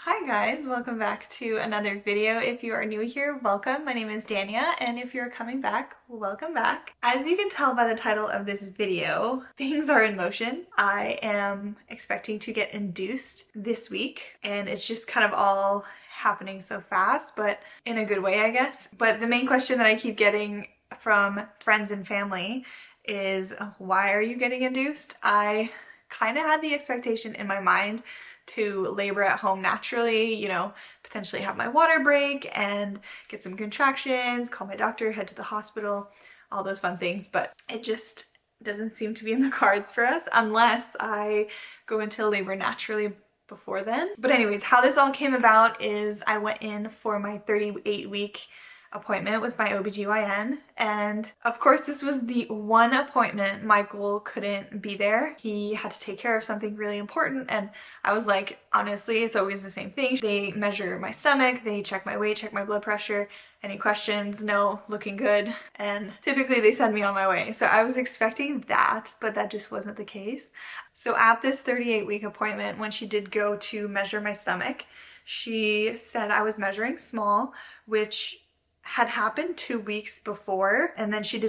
Hi guys, welcome back to another video. If you are new here, welcome. My name is Dania, and if you're coming back, welcome back. As you can tell by the title of this video, things are in motion. I am expecting to get induced this week, and it's just kind of all happening so fast, but in a good way, I guess. But the main question that I keep getting from friends and family is, why are you getting induced? I kind of had the expectation in my mind to labor at home naturally, potentially have my water break and get some contractions, call my doctor, head to the hospital, all those fun things. But it just doesn't seem to be in the cards for us unless I go into labor naturally before then. But anyways, how this all came about is I went in for my 38-week appointment with my OBGYN, and of course this was the one appointment Michael couldn't be there. He had to take care of something really important, and I was like, honestly, it's always the same thing. They measure my stomach, they check my weight, check my blood pressure. Any questions? No, looking good. And typically they send me on my way. So I was expecting that, but that just wasn't the case. So at this 38-week appointment, when she did go to measure my stomach, she said I was measuring small, which had happened 2 weeks before, and then she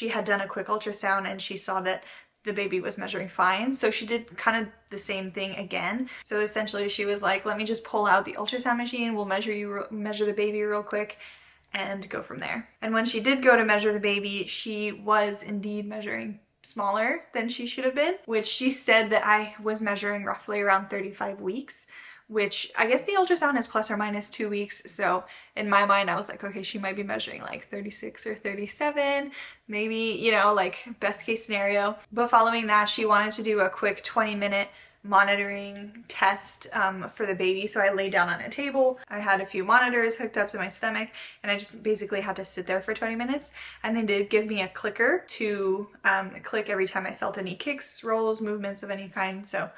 had done a quick ultrasound and she saw that the baby was measuring fine. So she did kind of the same thing again. So essentially she was like, let me just pull out the ultrasound machine, we'll measure the baby real quick and go from there. And when she did go to measure the baby, she was indeed measuring smaller than she should have been, which she said that I was measuring roughly around 35 weeks, which I guess the ultrasound is plus or minus 2 weeks. So in my mind, I was like, okay, she might be measuring like 36 or 37, maybe, like best case scenario. But following that, she wanted to do a quick 20-minute monitoring test for the baby. So I laid down on a table. I had a few monitors hooked up to my stomach, and I just basically had to sit there for 20 minutes. And they did give me a clicker to click every time I felt any kicks, rolls, movements of any kind. So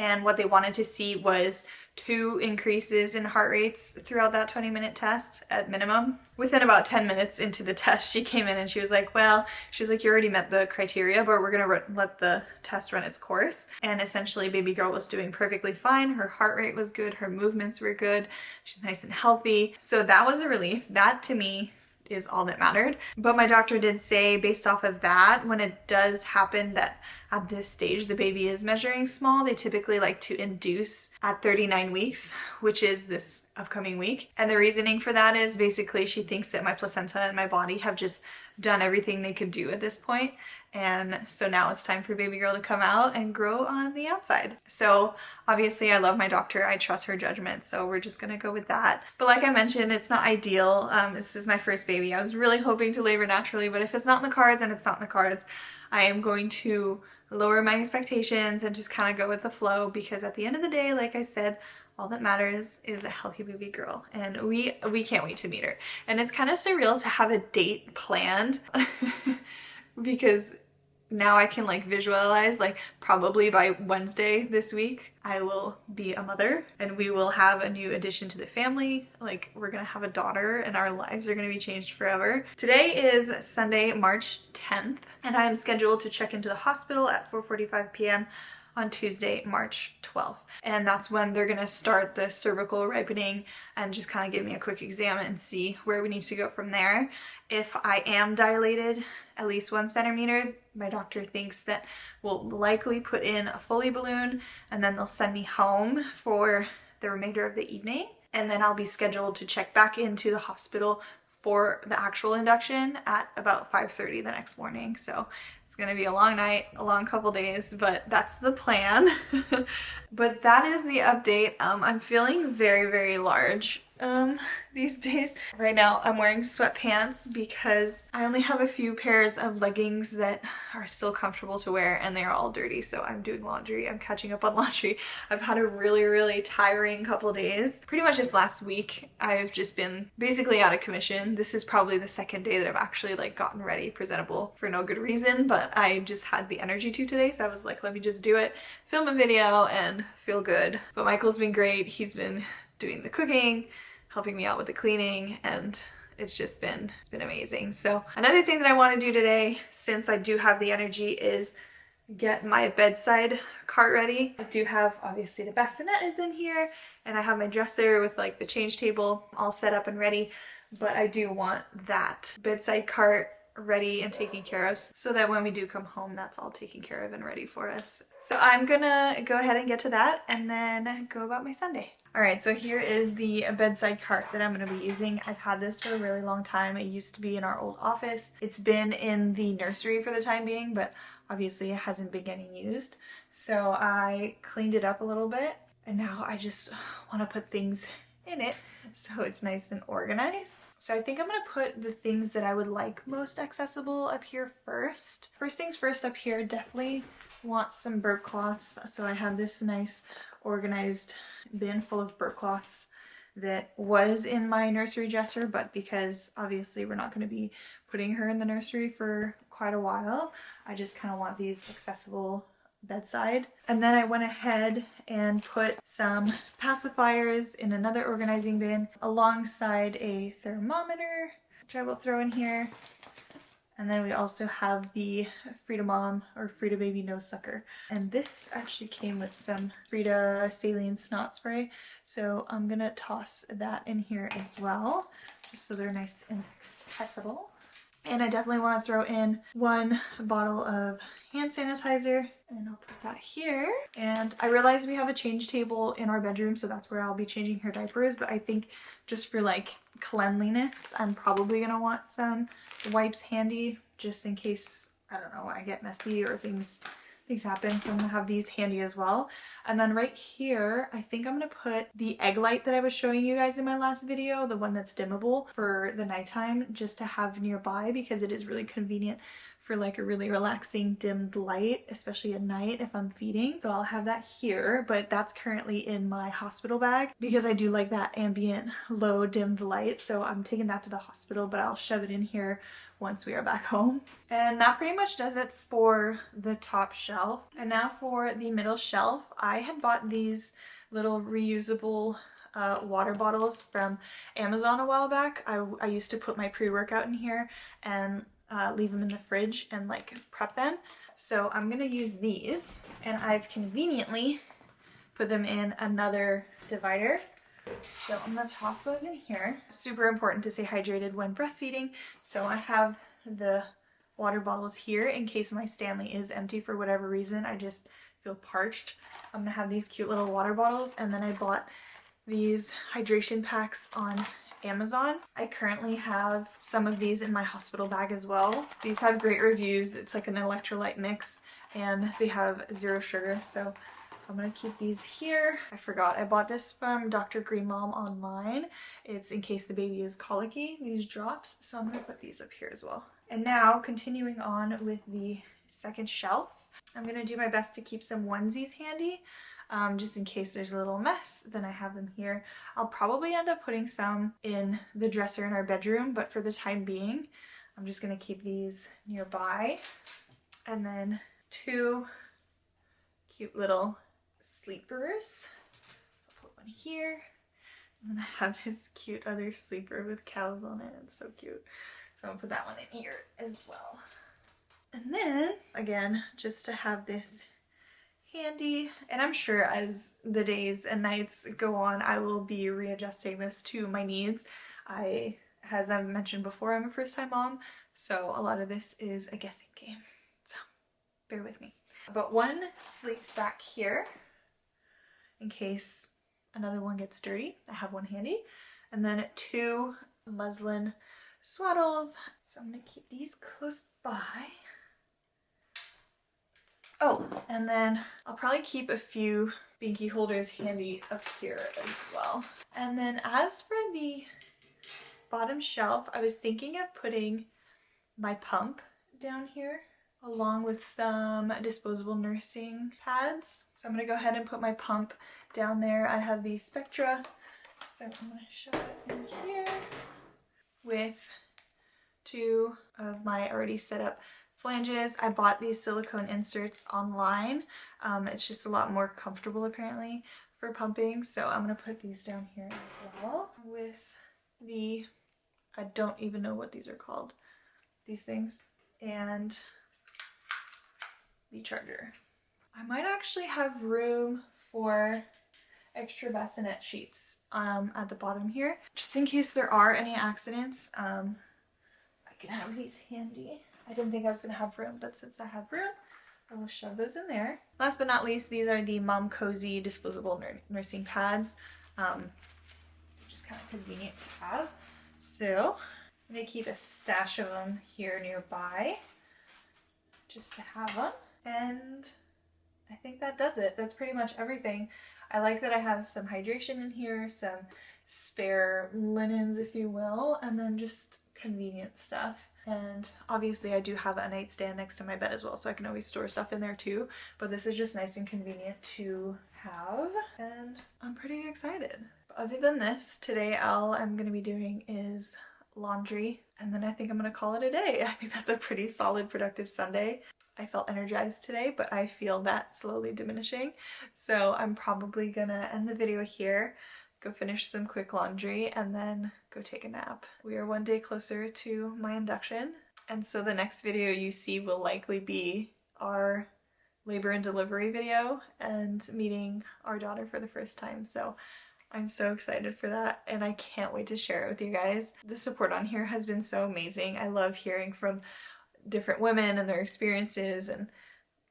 and what they wanted to see was 2 increases in heart rates throughout that 20-minute test at minimum. Within about 10 minutes into the test, she came in and she was like, you already met the criteria, but we're gonna let the test run its course. And essentially baby girl was doing perfectly fine. Her heart rate was good, her movements were good, she's nice and healthy. So that was a relief. That to me is all that mattered. But my doctor did say, based off of that, when it does happen that at this stage the baby is measuring small, they typically like to induce at 39 weeks, which is this upcoming week. And the reasoning for that is basically she thinks that my placenta and my body have just done everything they could do at this point. And so now it's time for baby girl to come out and grow on the outside. So obviously I love my doctor, I trust her judgment, so we're just gonna go with that. But like I mentioned, it's not ideal. This is my first baby. I was really hoping to labor naturally, but if it's not in the cards, and it's not in the cards, I am going to lower my expectations and just kind of go with the flow, because at the end of the day, like I said, all that matters is a healthy baby girl, and we can't wait to meet her. And it's kind of surreal to have a date planned because now I can like visualize, like probably by Wednesday this week, I will be a mother and we will have a new addition to the family. Like we're gonna have a daughter and our lives are gonna be changed forever. Today is Sunday, March 10th, and I am scheduled to check into the hospital at 4:45 p.m. on Tuesday, March 12th. And that's when they're gonna start the cervical ripening and just kind of give me a quick exam and see where we need to go from there. If I am dilated at least 1 centimeter, my doctor thinks that we'll likely put in a Foley balloon, and then they'll send me home for the remainder of the evening. And then I'll be scheduled to check back into the hospital for the actual induction at about 5:30 the next morning. So it's gonna be a long night, a long couple days, but that's the plan. But that is the update. I'm feeling very, very large these days. Right now I'm wearing sweatpants because I only have a few pairs of leggings that are still comfortable to wear, and they're all dirty, so I'm doing laundry. I'm catching up on laundry. I've had a really, really tiring couple days. Pretty much this last week I've just been basically out of commission. This is probably the second day that I've actually like gotten ready presentable for no good reason, but I just had the energy to today, so I was like, let me just do it, film a video and feel good. But Michael's been great. He's been doing the cooking, helping me out with the cleaning, and it's been amazing. So another thing that I want to do today, since I do have the energy, is get my bedside cart ready. I do have, obviously, the bassinet is in here, and I have my dresser with like the change table all set up and ready, but I do want that bedside cart ready and taken care of so that when we do come home, that's all taken care of and ready for us. So I'm gonna go ahead and get to that and then go about my Sunday. All right, so here is the bedside cart that I'm going to be using. I've had this for a really long time. It used to be in our old office. It's been in the nursery for the time being, but obviously it hasn't been getting used. So I cleaned it up a little bit, and now I just want to put things in it so it's nice and organized. So I think I'm going to put the things that I would like most accessible up here first. First things first, up here, definitely want some burp cloths. So I have this nice organized bin full of burp cloths that was in my nursery dresser, but because obviously we're not going to be putting her in the nursery for quite a while, I just kind of want these accessible bedside. And then I went ahead and put some pacifiers in another organizing bin alongside a thermometer, which I will throw in here. And then we also have the Frida Mom or Frida Baby Nose Sucker. And this actually came with some Frida saline snot spray. So I'm gonna toss that in here as well, just so they're nice and accessible. And I definitely want to throw in one bottle of hand sanitizer, and I'll put that here. And I realize we have a change table in our bedroom, so that's where I'll be changing her diapers, but I think just for like cleanliness, I'm probably gonna want some wipes handy just in case, I don't know, I get messy or things happen. So I'm gonna have these handy as well. And then right here, I think I'm gonna put the egg light that I was showing you guys in my last video, the one that's dimmable for the nighttime, just to have nearby, because it is really convenient for like a really relaxing dimmed light, especially at night if I'm feeding. So I'll have that here, but that's currently in my hospital bag because I do like that ambient low dimmed light. So I'm taking that to the hospital, but I'll shove it in here once we are back home. And that pretty much does it for the top shelf. And now for the middle shelf, I had bought these little reusable water bottles from Amazon a while back. I used to put my pre-workout in here and leave them in the fridge and like prep them. So I'm gonna use these, and I've conveniently put them in another divider. So I'm gonna toss those in here. Super important to stay hydrated when breastfeeding. So I have the water bottles here in case my Stanley is empty for whatever reason. I just feel parched. I'm gonna have these cute little water bottles, and then I bought these hydration packs on Amazon. I currently have some of these in my hospital bag as well. These have great reviews. It's like an electrolyte mix, and they have 0 sugar. So I'm gonna keep these here. I forgot, I bought this from Dr. Green Mom online. It's in case the baby is colicky, these drops. So I'm gonna put these up here as well. And now continuing on with the second shelf, I'm gonna do my best to keep some onesies handy. Just in case there's a little mess, then I have them here. I'll probably end up putting some in the dresser in our bedroom, but for the time being, I'm just gonna keep these nearby. And then 2 cute little sleepers. I'll put one here. And then I have this cute other sleeper with cows on it. It's so cute. So I'm gonna put that one in here as well. And then, again, just to have this handy, and I'm sure as the days and nights go on, I will be readjusting this to my needs. As I've mentioned before, I'm a first-time mom, so a lot of this is a guessing game. So bear with me. But one sleep sack here, in case another one gets dirty. I have one handy. And then 2 muslin swaddles. So I'm gonna keep these close by. Oh, and then I'll probably keep a few binky holders handy up here as well. And then as for the bottom shelf, I was thinking of putting my pump down here along with some disposable nursing pads. So I'm gonna go ahead and put my pump down there. I have the Spectra, so I'm gonna shove it in here with 2 of my already set up flanges. I bought these silicone inserts online. It's just a lot more comfortable apparently for pumping. So I'm gonna put these down here as well with the, I don't even know what these are called, these things, and the charger. I might actually have room for extra bassinet sheets at the bottom here, just in case there are any accidents. I can have these handy. I didn't think I was gonna have room, but since I have room, I will shove those in there. Last but not least, these are the Mom Cozy disposable nursing pads. Just kind of convenient to have. So I'm gonna keep a stash of them here nearby just to have them. And I think that does it. That's pretty much everything. I like that I have some hydration in here, some spare linens, if you will, and then just convenient stuff. And obviously I do have a nightstand next to my bed as well, so I can always store stuff in there too. But this is just nice and convenient to have, and I'm pretty excited. But other than this, today all I'm going to be doing is laundry, and then I think I'm going to call it a day. I think that's a pretty solid, productive Sunday. I felt energized today, but I feel that slowly diminishing. So I'm probably gonna end the video here, go finish some quick laundry, and then go take a nap. We are one day closer to my induction, and so the next video you see will likely be our labor and delivery video and meeting our daughter for the first time. So I'm so excited for that, and I can't wait to share it with you guys. The support on here has been so amazing. I love hearing from different women and their experiences and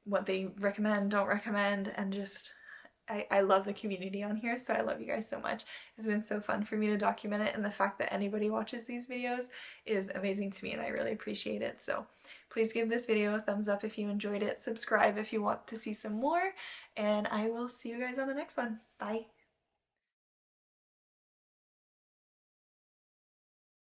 what they recommend, don't recommend, and just I love the community on here, so I love you guys so much. It's been so fun for me to document it, and the fact that anybody watches these videos is amazing to me, and I really appreciate it. So please give this video a thumbs up if you enjoyed it, subscribe if you want to see some more, and I will see you guys on the next one. Bye!